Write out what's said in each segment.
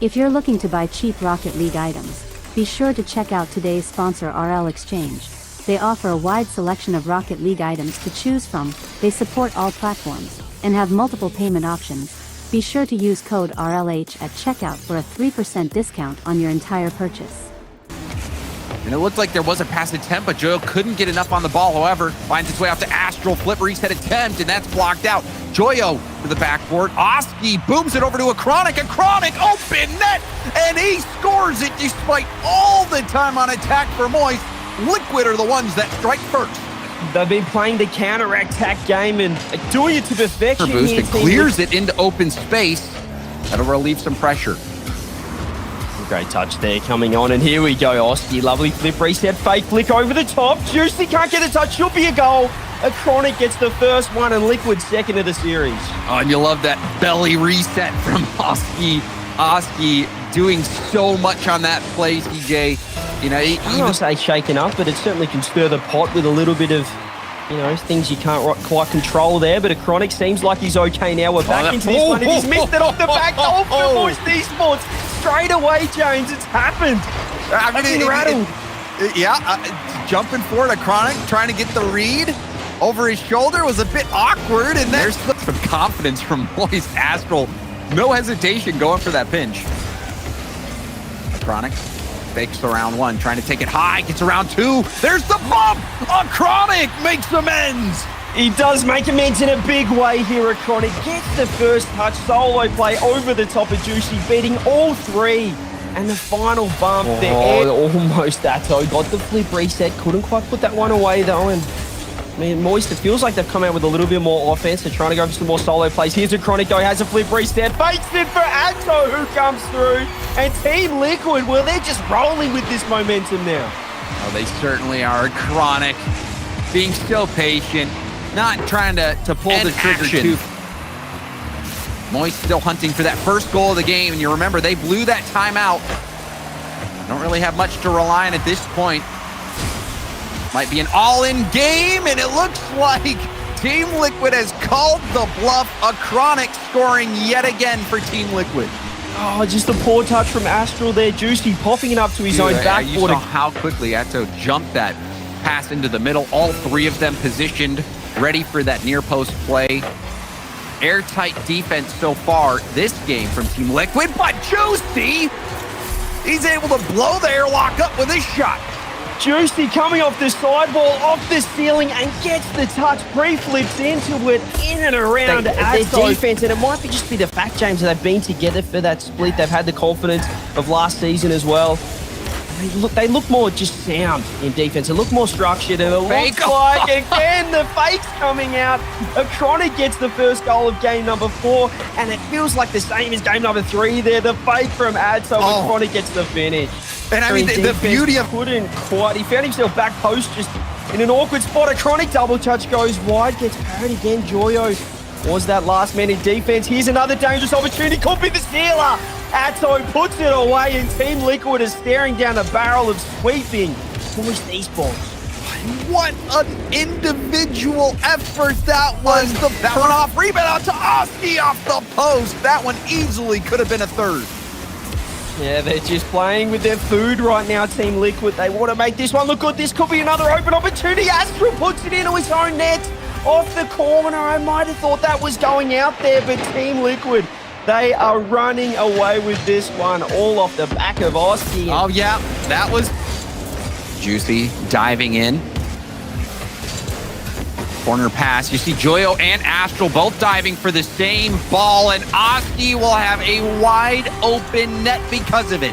If you're looking to buy cheap Rocket League items, be sure to check out today's sponsor RL.Exchange. They offer a wide selection of Rocket League items to choose from, they support all platforms, and have multiple payment options. Be sure to use code RLH at checkout for a 3% discount on your entire purchase. And it looked like there was a pass attempt, but Joyo couldn't get enough on the ball. However, finds its way out to Astral, flip reset attempt, and that's blocked out. Joyo to the backboard. Oski booms it over to a Chronic open net, and he scores it despite all the time on attack for Moist. Liquid are the ones that strike first. They've been playing the counter-attack game and doing it to perfection. Boost and clears it into open space. That'll relieve some pressure. Great touch there coming on, and here we go. Oski, lovely flip reset, fake flick over the top. Juicy can't get a touch, should be a goal. A Chronic gets the first one, and Liquid second of the series. Oh, and you love that belly reset from Oski. Oski doing so much on that play, CJ. You know, I don't want to say shaken up, but it certainly can stir the pot with a little bit of, you know, things you can't quite control there. But a Chronic seems like he's okay now. We're back into this one, and he's missed it off the back goal for Moist Esports. Straight away, James, it's happened. I mean, rattled. Jumping forward, a Chronic trying to get the read over his shoulder was a bit awkward, and there's some confidence from Moist Astral. No hesitation going for that pinch. A Chronic fakes around one, trying to take it high, gets around two. There's the bump! A Chronic makes amends! He does make amends in a big way here. A Chronic gets the first touch, solo play over the top of Juicy, beating all three. And the final bump, the air. Almost Atto got the flip reset, couldn't quite put that one away though. And I mean, Moist, it feels like they've come out with a little bit more offense. They're trying to go for some more solo plays. Here's a Chronic though, has a flip reset, fakes it for Atto, who comes through. And Team Liquid, well, they're just rolling with this momentum now. Oh, they certainly are. Chronic being so patient, not trying to pull the trigger too. Moist still hunting for that first goal of the game, and you remember they blew that timeout. Don't really have much to rely on at this point. Might be an all-in game, and it looks like Team Liquid has called the bluff. A Chronic scoring yet again for Team Liquid. Oh, just a poor touch from Astral there. Juicy popping it up to his own backboard. You saw how quickly Atto jumped that pass into the middle. All three of them positioned, ready for that near post play. Airtight defense so far this game from Team Liquid, but Juicy, he's able to blow the airlock up with his shot. Juicy coming off the sidewall, off the ceiling, and gets the touch, pre-flips into it, in and around their defense. And it might just be the fact, James, that they've been together for that split. They've had the confidence of last season as well. They look more just sound in defense. They look more structured, and it looks like, again, the fake's coming out. A Chronic gets the first goal of game number 4, and it feels like the same as game number 3 there. The fake from Adso, and Chronic gets the finish. And I mean, the beauty of... Couldn't quite. He found himself back post just in an awkward spot. A Chronic double touch goes wide, gets parried again. Joyo was that last man in defense. Here's another dangerous opportunity. Could be the stealer. Atto puts it away, and Team Liquid is staring down the barrel of sweeping Moist Esports. What an individual effort that was. That one off, rebound out to Oski off the post. That one easily could have been a third. Yeah, they're just playing with their food right now, Team Liquid. They want to make this one look good. This could be another open opportunity. Astral puts it into his own net off the corner. I might have thought that was going out there, but Team Liquid, they are running away with this one, all off the back of Oski. Oh, yeah, that was Juicy diving in. Corner pass. You see Joyo and Astral both diving for the same ball, and Oski will have a wide open net because of it.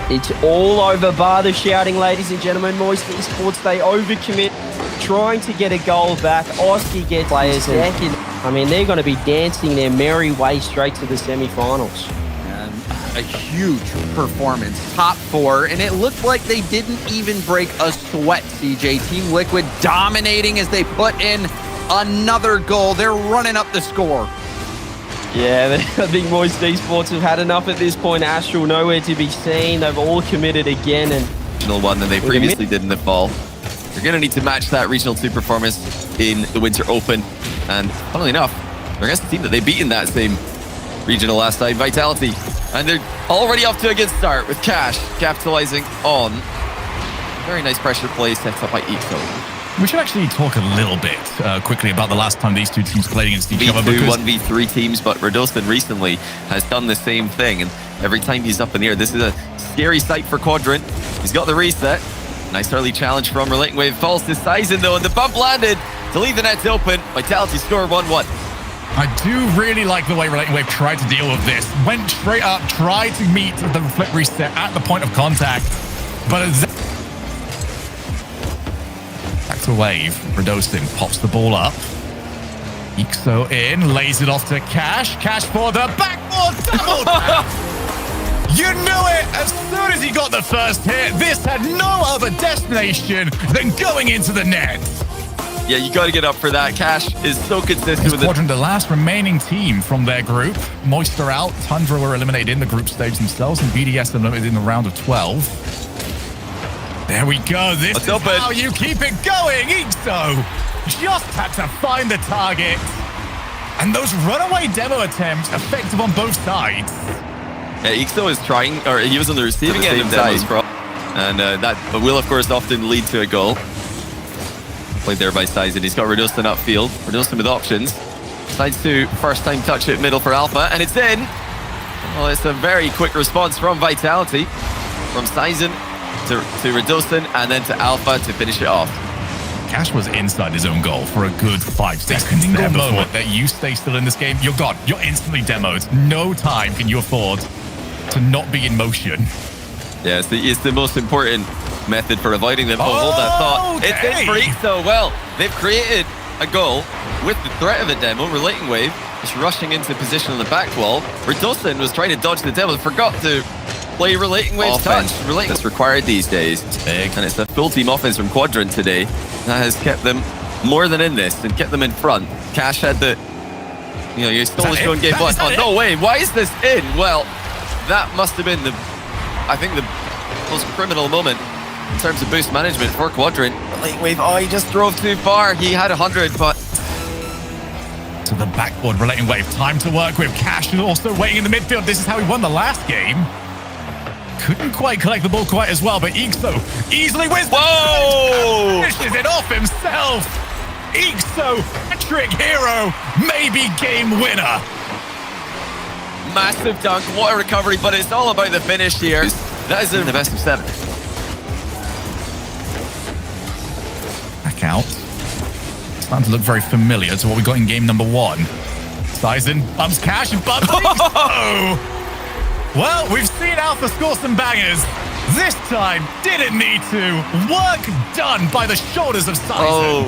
It's all over bar the shouting, ladies and gentlemen. Moist Esports, they overcommit, trying to get a goal back. Oski gets players second. I mean, they're going to be dancing their merry way straight to the semifinals. A huge performance, top 4, and it looked like they didn't even break a sweat, CJ. Team Liquid dominating as they put in another goal. They're running up the score. Yeah, I think Moist Esports have had enough at this point. Astral nowhere to be seen. They've all committed again. And regional one that they previously did in the fall. They're going to need to match that Regional 2 performance in the Winter Open. And funnily enough, they're against the team that they beat in that same regional last time, Vitality. And they're already off to a good start with Cash capitalizing on very nice pressure play set up by Eco. We should actually talk a little bit quickly about the last time these two teams played against each other. V2, 1v3 teams, but Radostin recently has done the same thing. And every time he's up in the air, this is a scary sight for Quadrant. He's got the reset. Nice early challenge from Relating Wave. Falls to Sizen though, and the bump landed to leave the nets open. Vitality score 1-1. I do really like the way Relating Wave tried to deal with this. Went straight up, tried to meet the flip reset at the point of contact. But back to Wave. Radostin pops the ball up. Ixo in, lays it off to Cash. Cash for the backboard double tap. You knew it as soon as he got the first hit. This had no other destination than going into the net. Yeah, you got to get up for that. Cash is so consistent with Quadrant, the last remaining team from their group. Moist are out. Tundra were eliminated in the group stage themselves, and BDS eliminated in the round of 12. There we go. This is how you keep it going. Ixo just had to find the target. And those runaway demo attempts effective on both sides. Yeah, Ixo is trying, or he was on the receiving end of demos, and that will, of course, often lead to a goal. Played there by Sizen. He's got Radostin upfield. Radostin with options. Decides to first time touch it middle for Alpha, and it's in. Well, it's a very quick response from Vitality. From Sizen to Radostin, and then to Alpha to finish it off. Cash was inside his own goal for a good 5 seconds. The moment that you stay still in this game, you're gone. You're instantly demoed. No time can you afford to not be in motion. Yeah, it's the most important method for avoiding them. Hold that thought. Okay. It's in for Ixo. Well, they've created a goal with the threat of a demo. Relating Wave is rushing into position on the back wall. Radostin was trying to dodge the demo, forgot to play Relating Wave's touch. Relating that's required these days. It's big. And it's a full team offense from Quadrant today that has kept them more than in this and kept them in front. Cash had the, you stole his own game. Oh, no way. Why is this in? Well, that must have been I think the most criminal moment in terms of boost management for Quadrant. Relating Wave, he just drove too far. He had 100, but... To the backboard, Relating Wave. Time to work with. Cash is also waiting in the midfield. This is how he won the last game. Couldn't quite collect the ball quite as well, but Ixo easily wins. Whoa! Finishes it off himself. Ixo, trick hero, maybe game winner. Massive dunk, what a recovery, but it's all about the finish here. That is in the best of 7. Back out. Starting to look very familiar to what we got in game number 1. Sizen bumps Cash and bumps Ixo. Well, we've seen Alpha score some bangers. This time, didn't need to. Work done by the shoulders of Sizen. Oh,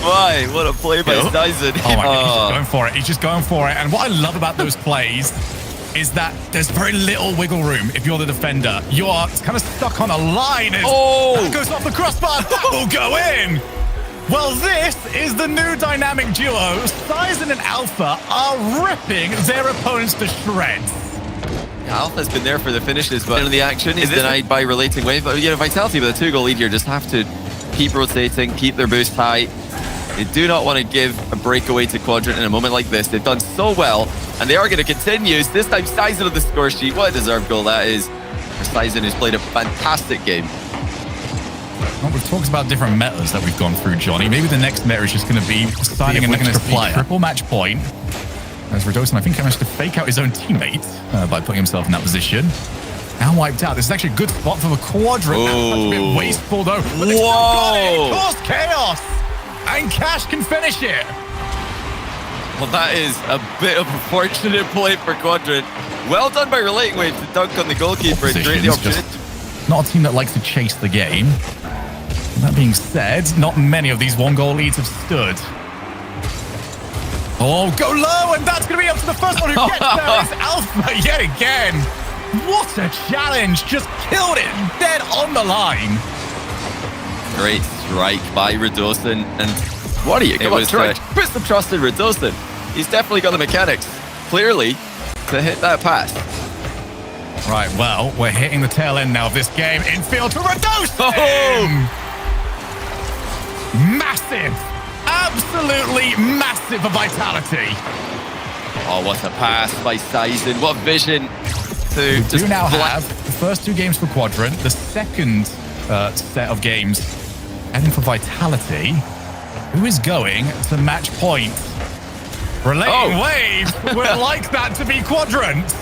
why? What a play by Sizen. Oh my God, he's just going for it. He's just going for it. And what I love about those plays is that there's very little wiggle room if you're the defender. You are kind of stuck on a line. That goes off the crossbar. That will go in. Well, this is the new dynamic duo. Sizen and Alpha are ripping their opponents to shreds. Alpha's been there for the finishes, but in the action is denied by Relating Wave. But Vitality with a 2-goal lead here just have to keep rotating, keep their boost high. They do not want to give a breakaway to Quadrant in a moment like this. They've done so well, and they are going to continue. This time, Sizen on the score sheet. What a deserved goal that is for Sizen, who's played a fantastic game. Well, we've talked about different metas that we've gone through, Johnny. Maybe the next meta is just going to be signing an extra player. Triple match point. As Radostin, I think, managed to fake out his own teammate by putting himself in that position. Now wiped out. This is actually a good spot for the Quadrant. That's a bit wasteful, though. But they still got it. It caused chaos. And Cash can finish it. Well, that is a bit of a fortunate play for Quadrant. Well done by Relating Wave to dunk on the goalkeeper and create the opportunity. Not a team that likes to chase the game. That being said, not many of these 1-goal leads have stood. Oh, go low, and that's going to be up to the first one who gets there. It's Alpha yet again. What a challenge. Just killed it dead on the line. Great strike by Radostin. And what are you? Come on, put some trust in Radostin. He's definitely got the mechanics, clearly, to hit that pass. Right, well, we're hitting the tail end now of this game. Infield to Radostin. Oh! Massive. Absolutely massive for Vitality. Oh, what a pass by Sizen. What vision to to We do now have the first 2 games for Quadrant, the second set of games heading for Vitality. Who is going to match point? Relating Wave would like that to be Quadrant.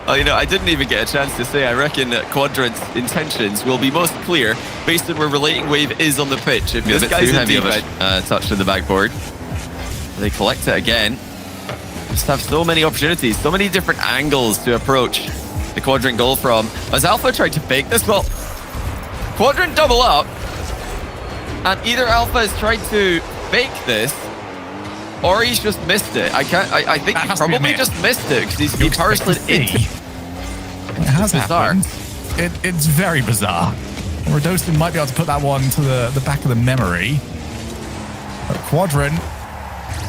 Oh, you know, I didn't even get a chance to say. I reckon that Quadrant's intentions will be most clear based on where Relating Wave is on the pitch. If this guy's in defense, touch to the backboard. They collect it again. Just have so many opportunities, so many different angles to approach the Quadrant goal from. As Alpha tried to fake this, well, Quadrant double up, and either Alpha has tried to fake this, or he's just missed it. I think he probably just missed it because he power slid into. It has happened. It's very bizarre. Rodostin might be able to put that one to the back of the memory. But Quadrant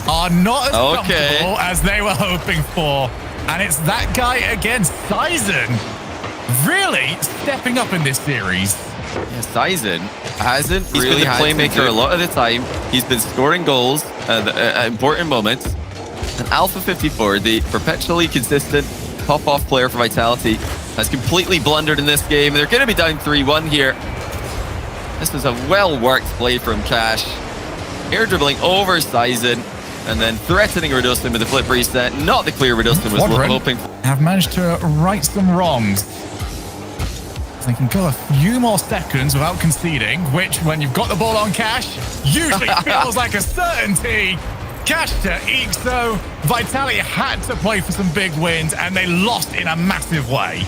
are not as comfortable as they were hoping for. And it's that guy against Sizen really stepping up in this series. Yeah, Sizen hasn't really had the playmaker a lot of the time. He's been scoring goals at important moments. And Alpha 54, the perpetually consistent pop-off player for Vitality, has completely blundered in this game. They're going to be down 3-1 here. This is a well-worked play from Cash. Air dribbling over Sizen, and then threatening Rodostin with a flip reset. Not the clear Rodostin was hoping for. Have managed to right some wrongs. They can go a few more seconds without conceding, which, when you've got the ball on Cash, usually feels like a certainty. Cash to Ixo. Vitality had to play for some big wins, and they lost in a massive way.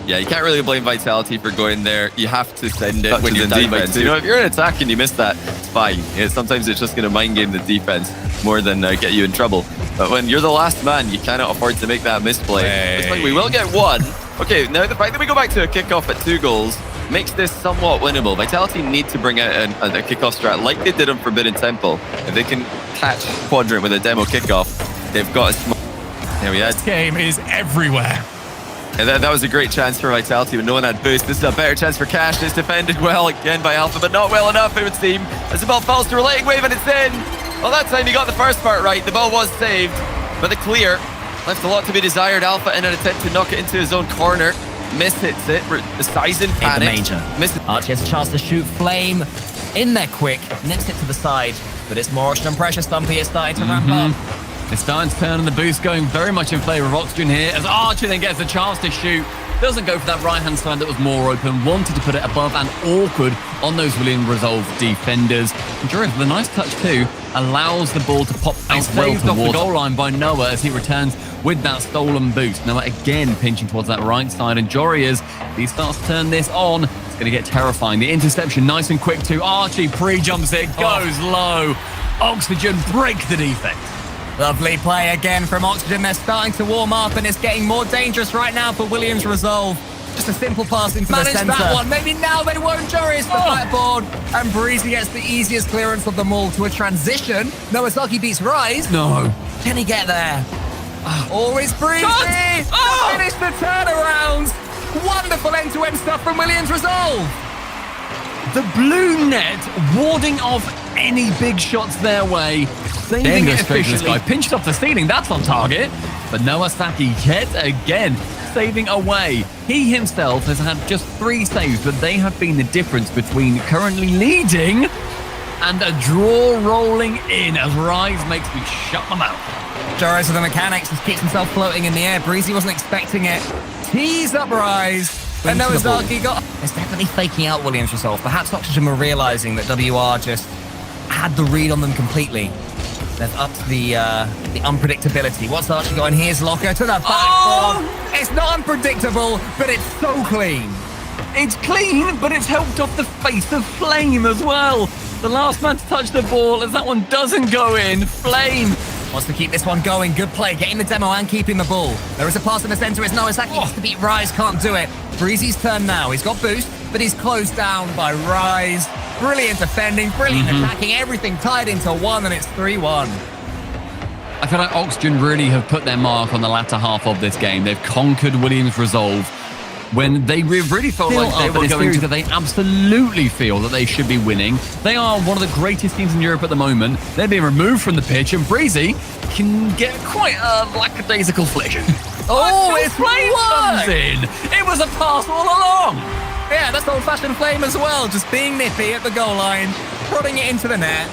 Yeah, you can't really blame Vitality for going there. You have to send it when you're down by 2. You know, if you're in attack and you miss that, it's fine. Sometimes it's just going to mind game the defense more than get you in trouble. But when you're the last man, you cannot afford to make that misplay. Looks like we will get 1. Okay, now the fact that we go back to a kickoff at 2 goals makes this somewhat winnable. Vitality need to bring out a kickoff strat like they did on Forbidden Temple. If they can catch Quadrant with a demo kickoff, they've got a small... There we are. This game is everywhere. And that was a great chance for Vitality, but no one had boost. This is a better chance for Cash. It's defended well again by Alpha, but not well enough, it would seem. As the ball falls to Relating Wave and it's in. Well, that time he got the first part right. The ball was saved, but the clear left a lot to be desired. Alpha in an attempt to knock it into his own corner. Miss-hits it. The Sizen panicked. Archie has a chance to shoot Flame in there quick. Nips it to the side, but it's more than pressure. Stumpy is starting to ramp up. It's starting to turn, and the boost going very much in favour of Oxygen here, as Archie then gets a chance to shoot. Doesn't go for that right-hand side that was more open. Wanted to put it above and awkward on those William Resolve defenders. And Jory, with a nice touch too, allows the ball to pop out saved off the goal line by Noah as he returns with that stolen boost. Noah again pinching towards that right side, and Jory, as he starts to turn this on, it's going to get terrifying. The interception nice and quick too. Archie pre-jumps it, goes low. Oxygen break the defense. Lovely play again from Oxygen. They're starting to warm up, and it's getting more dangerous right now for Williams Resolve. Just a simple pass into the center. Manage that one. Maybe now they won't. Jory is the backboard, and Breezy gets the easiest clearance of them all to a transition. Noasaki beats Rise. No. Can he get there? Always Breezy. Finish the turnaround. Wonderful end-to-end stuff from Williams Resolve. The blue net warding off any big shots their way. Saving it efficiently. Pinched off the ceiling, that's on target. But Noasaki yet again saving away. He himself has had just 3 saves, but they have been the difference between currently leading and a draw rolling in as Rise makes me shut my mouth. Joris with the mechanics just keeps himself floating in the air. Breezy wasn't expecting it. Tees up Rise. And Noasaki got... It's definitely faking out Williams Resolve. Perhaps Oxygen were realizing that WR just had the read on them completely. They've upped the unpredictability. What's Archie got in? Here's Locker to the backboard. It's not unpredictable, but it's so clean. It's clean, but it's helped off the face of Flame as well. The last man to touch the ball, as that one doesn't go in. Flame wants to keep this one going. Good play, getting the demo and keeping the ball. There is a pass in the center. It's Noasaki wants to beat Rise, can't do it. Breezy's turn now. He's got boost, but he's closed down by Rise. Brilliant defending, brilliant attacking, everything tied into one, and it's 3-1. I feel like Oxygen really have put their mark on the latter half of this game. They've conquered Williams Resolve when they really felt like they were going to. They absolutely feel that they should be winning. They are one of the greatest teams in Europe at the moment. They're being removed from the pitch, and Breezy can get quite a lackadaisical flick. Oh, it's Flame comes in. was a pass all along. Yeah, that's old-fashioned Flame as well. Just being nippy at the goal line, prodding it into the net.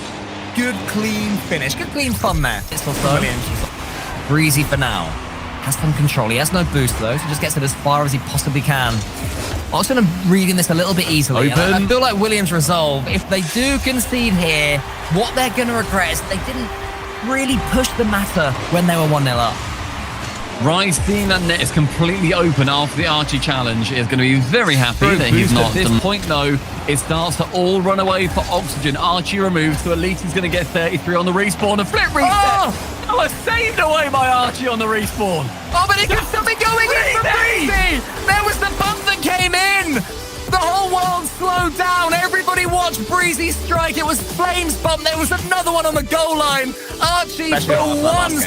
Good, clean finish. Good, clean fun there. It's also Breezy for now. Has some control. He has no boost, though, so just gets it as far as he possibly can. Also, I'm reading this a little bit easily. I feel like Williams resolve, if they do concede here, what they're going to regret is they didn't really push the matter when they were 1-0 up. Rise, seeing that net is completely open after the Archie challenge, is going to be very happy that he's not. At this point, though, it starts to all run away for Oxygen. Archie removed, so Elite is going to get 33 on the respawn. A flip reset! Oh, was saved away by Archie on the respawn. Oh, but it could still be going in for Breezy! There was the bump that came in! The whole world slowed down. Everybody watched Breezy strike. It was Flames bump. There was another one on the goal line. Archie for once.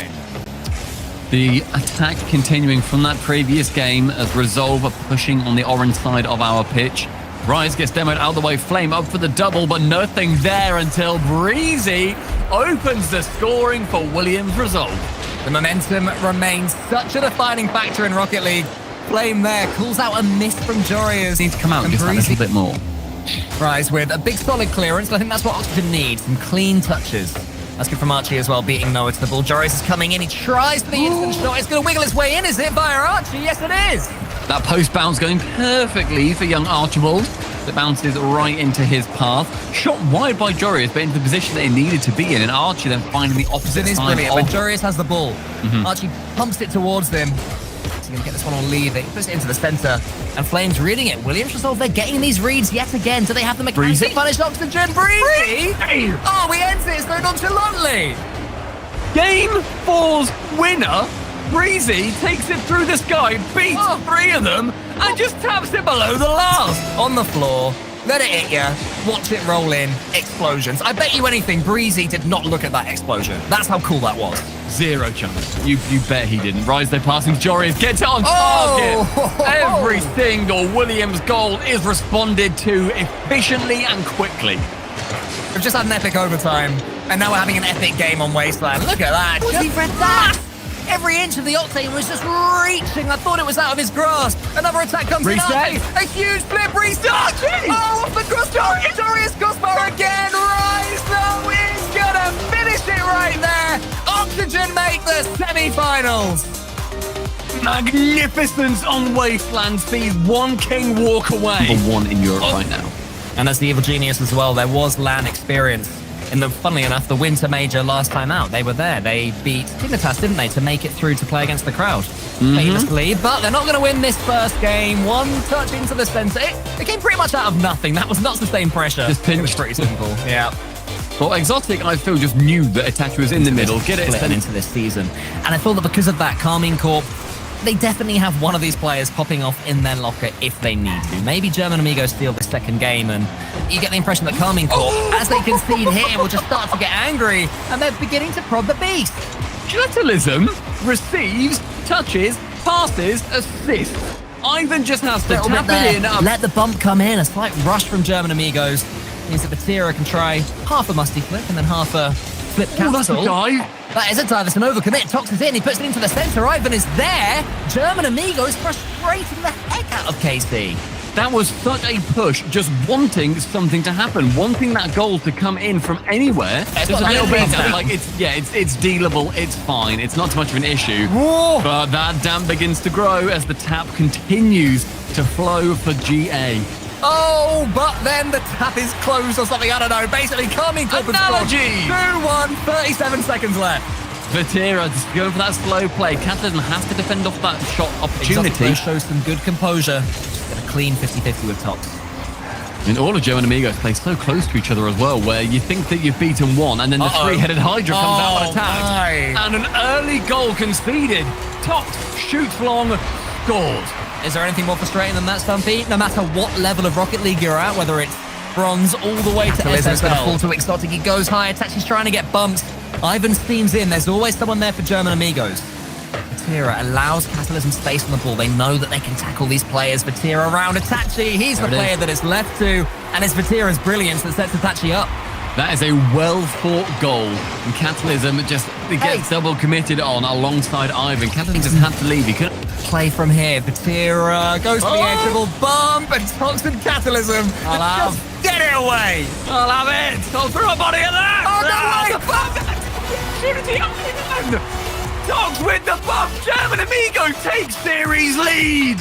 The attack continuing from that previous game as Resolve are pushing on the orange side of our pitch. Rise gets demoed out of the way. Flame up for the double, but nothing there until Breezy opens the scoring for Williams Resolve. The momentum remains such a defining factor in Rocket League. Flame there calls out a miss from Jorias. Needs to come out just a little bit more. Rise with a big solid clearance. I think that's what Oxygen needs. Some clean touches. That's good from Archie as well, beating Noah to the ball. Jorias is coming in. He tries for the instant shot. It's going to wiggle its way in. Is it via Archie? Yes, it is. That post bounce going perfectly for young Archibald. That bounces right into his path. Shot wide by Jorias, but into the position that he needed to be in. And Archie then finding the opposite side. It is brilliant. When Jorias has the ball, Archie pumps it towards them. He's going to get this one or leave it. He puts it into the centre. And Flames reading it. Williams Resolve, they're getting these reads yet again. Do they have the mechanics to punish Oxygen? Breezy! Oh, he ends it so nonchalantly. Game 4's winner, Breezy, takes it through the sky, beats 3 of them, and just taps it below the last. On the floor. Let it hit you. Watch it roll in. Explosions. I bet you anything, Breezy did not look at that explosion. That's how cool that was. Zero chance. You bet he didn't. Rise, they're passing. Jorias gets it on target. Every single Williams goal is responded to efficiently and quickly. We've just had an epic overtime, and now we're having an epic game on Wasteland. Look at that. Just he read that? Every inch of the Octane was just reaching. I thought it was out of his grasp. Another attack comes in. A huge flip. Reset. Oh, off the crossbar. Jorias crossbar again. Rise, though, is going to finish it right there. Oxygen make the semi-finals. Magnificence on Wasteland sees one king walk away. Number 1 in Europe right now. And as the Evil Genius as well, there was LAN experience. In the, funnily enough, the Winter Major last time out, they were there. They beat Dignitas, didn't they, to make it through to play against the crowd. Famously, but they're not going to win this first game. One touch into the centre. It came pretty much out of nothing. That was not sustained pressure. Just pinched. It was pretty simple. Yeah. Well, Exotic, I feel, just knew that Itachi was in the middle. Get it into this season. And I feel that because of that, Karmine Corp, they definitely have one of these players popping off in their locker if they need to. Maybe German Amigos steal the second game, and you get the impression that Karmine Corp, as they concede here, will just start to get angry, and they're beginning to prod the beast. Catalysm receives, touches, passes, assists. Ivan just has to tap it in. Let the bump come in. A slight rush from German Amigos means that Vatira can try half a musty flip and then half a flip capital. That's a dive. That is a dive. It's an overcommit. Tox is in. He puts it into the centre. Ivan is there. German Amigos frustrating the heck out of KC. That was such a push, just wanting something to happen, wanting that goal to come in from anywhere. It's a little bit like it's dealable, it's fine, it's not too much of an issue. Whoa. But that damp begins to grow as the tap continues to flow for GA. Oh, but then the tap is closed or something, I don't know. Basically, Karmine Corp has scored 2-1, 37 seconds left. Vatira just going for that slow play. Catalysm has to defend off that shot opportunity. Shows some good composure. Get a clean 50-50 with Tox. And all of Joe and Amigos play so close to each other as well, where you think that you've beaten one, and then the three-headed Hydra comes out on attack. And an early goal conceded. Tox shoots long, scores. Is there anything more frustrating than that, Stumpy? No matter what level of Rocket League you're at, whether it's bronze all the way to SSL. Going to fall to Exotic. He goes high. Tachi's trying to get bumped. Ivan steams in. There's always someone there for German Amigos. Vatira allows Catalysm space on the ball. They know that they can tackle these players. Vatira around Itachi. He's the player that is left to. And it's Vatira's brilliance that sets Itachi up. That is a well-fought goal. And Catalysm just gets double committed on alongside Ivan. Catalysm just had to leave. He couldn't play from here. Vatira goes for the edge, little bump, and toxic catalysm. Just get it away. I'll have it. I'll throw a body at that. Oh, no way. Opportunity on. Tox with the bump. German Amigo takes series lead.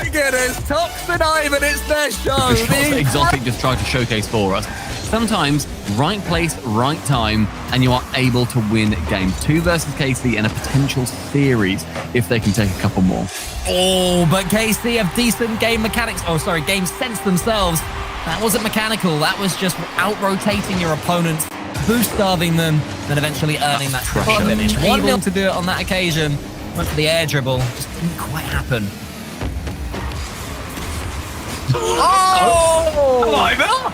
Look at us. Tox and Ivan, it's their show. The shots that Exotic just tried to showcase for us. Sometimes, right place, right time, and you are able to win games. 2 versus KC and a potential series if they can take a couple more. Oh, but KC have decent game mechanics. Oh, sorry, game sense themselves. That wasn't mechanical. That was just out-rotating your opponents, boost-starving them, then eventually earning that pressure finish. 1-0 to do it on that occasion. Went for the air dribble. Just didn't quite happen. Oh! Ivan!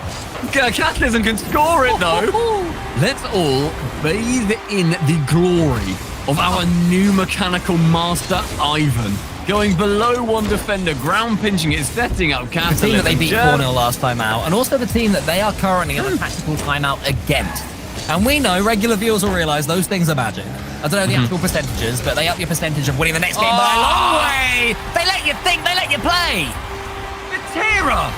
Catalysm can score it, though. Let's all bathe in the glory of our new mechanical master, Ivan. Going below one defender, ground pinching it, setting up Catalysm. The team that they beat 4-0 last time out, and also the team that they are currently on a tactical timeout against. And we know, regular viewers will realise those things are magic. I don't know the actual percentages, but they up your percentage of winning the next game by a long way. They let you think, they let you play. Vatira,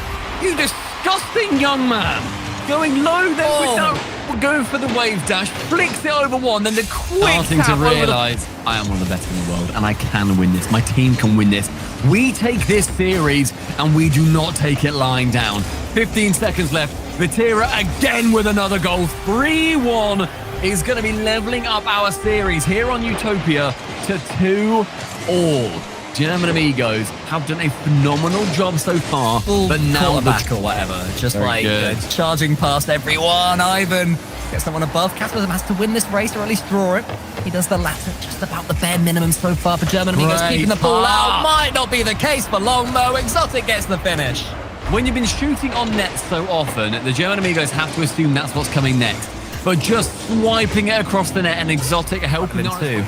you disgusting young man. Going low then without going for the wave dash, flicks it over one, then the quick Starting to realise I am one of the best in the world and I can win this. My team can win this. We take this series and we do not take it lying down. 15 seconds left. Vatira again with another goal. 3-1 is going to be leveling up our series here on Utopia to 2-all. German Amigos have done a phenomenal job so far, but now back or whatever, just like charging past everyone. Ivan gets someone above. Catalysm has to win this race or at least draw it. He does the latter, just about the bare minimum so far for German Amigos, keeping the ball out. Might not be the case for long though. Exotic gets the finish. When you've been shooting on net so often, the German Amigos have to assume that's what's coming next. But just swiping it across the net and Exotic helping it too.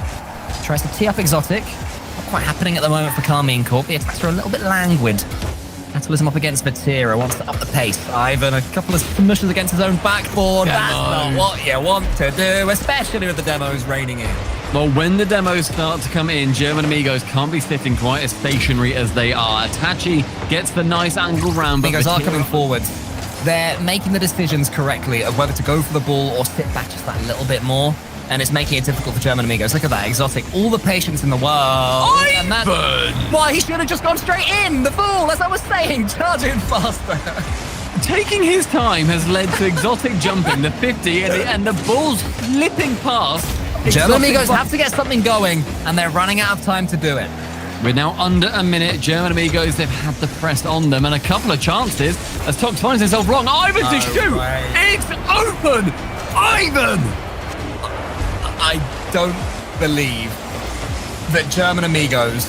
Tries to tee up Exotic. Not quite happening at the moment for Karmine Corp. The attacks are a little bit languid. Catalysm up against Vatira, wants to up the pace. Ivan, a couple of submissions against his own backboard. That's not what you want to do, especially with the demos raining in. Well, when the demos start to come in, German Amigos can't be sitting quite as stationary as they are. Itachi gets the nice angle round, but Amigos are coming forward. They're making the decisions correctly of whether to go for the ball or sit back just that little bit more. And it's making it difficult for German Amigos. Look at that, Exotic. All the patience in the world. And that's why he should have just gone straight in. The fool, as I was saying, charging faster. Taking his time has led to Exotic jumping the 50 and the ball's slipping past. German Amigos have to get something going, and they're running out of time to do it. We're now under a minute. German Amigos, they've had the press on them and a couple of chances as Tox finds himself wrong. Ivan to shoot. It's open. Ivan. I don't believe that German Amigos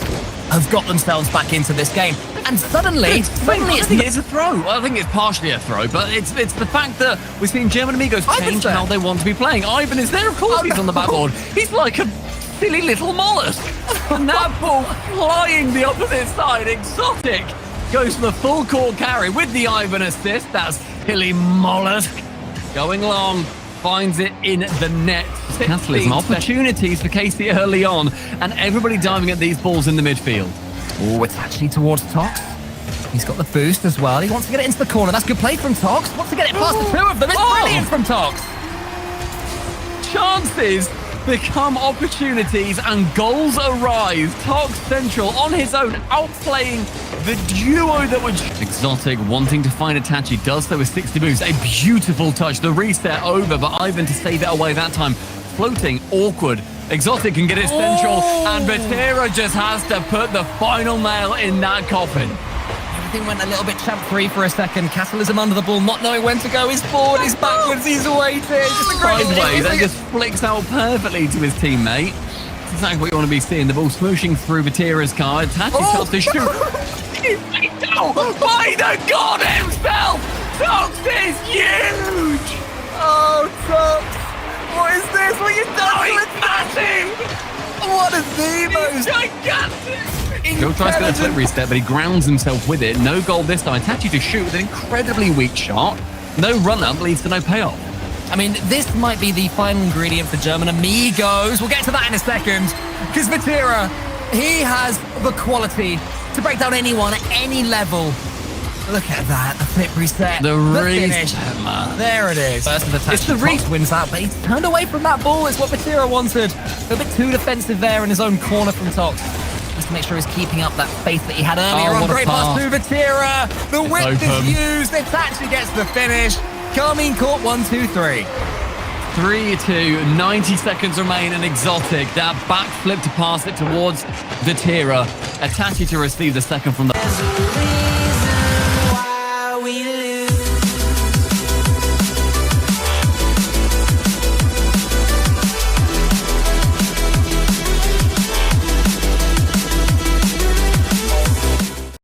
have got themselves back into this game. And suddenly I think it's a throw. I think it's partially a throw, but it's the fact that we're seeing German Amigos change how they want to be playing. Ivan is there, of course he's on the backboard. He's like a silly little mollusk. And that ball flying the opposite side. Exotic goes for the full court carry with the Ivan assist. That silly mollusk going long. Finds it in the net. Catalysm opportunities for KC early on, and everybody diving at these balls in the midfield. Oh, it's actually towards Tox. He's got the boost as well. He wants to get it into the corner. That's good play from Tox. Wants to get it past the two of them. It's brilliant from Tox. Chances become opportunities and goals arise. Tox Central on his own, outplaying the duo that would... Exotic wanting to find Itachi, does so with 60 moves. A beautiful touch. The reset over, but Ivan to save it away that time. Floating, awkward. Exotic can get it central, and Vatira just has to put the final nail in that coffin. Everything went a little bit champ-free for a second. Catalysm under the ball, not knowing when to go. He's forward, he's backwards, he's waiting. Just a great sideways, that just flicks out perfectly to his teammate. That's exactly what you want to be seeing. The ball smooshing through Vatira's card. Itachi starts to shoot. By the god himself! Tox is huge! Oh, Tox! What is this? What are you doing? It's massive! What is It's gigantic! Joe tries to get a flip reset, but he grounds himself with it. No goal this time. Itachi to shoot with an incredibly weak shot. No run-up leads to no payoff. I mean, this might be the final ingredient for German Amigos. We'll get to that in a second, because Vatira He has the quality to break down anyone at any level. Look at that, the flip reset, The finish. There it is. First of the It's the touch. Fox wins that, but he's turned away from that ball. It's what Vatira wanted. A bit too defensive there in his own corner from Tox. Just to make sure he's keeping up that faith that he had earlier on. what a Great pass to Vatira. The whip is open. used. Itachi gets the finish. Karmine Corp 1-2-3. 3-2, 90 seconds remain, and Exotic, that backflip to pass it towards Vatira. Itachi to receive the second from the...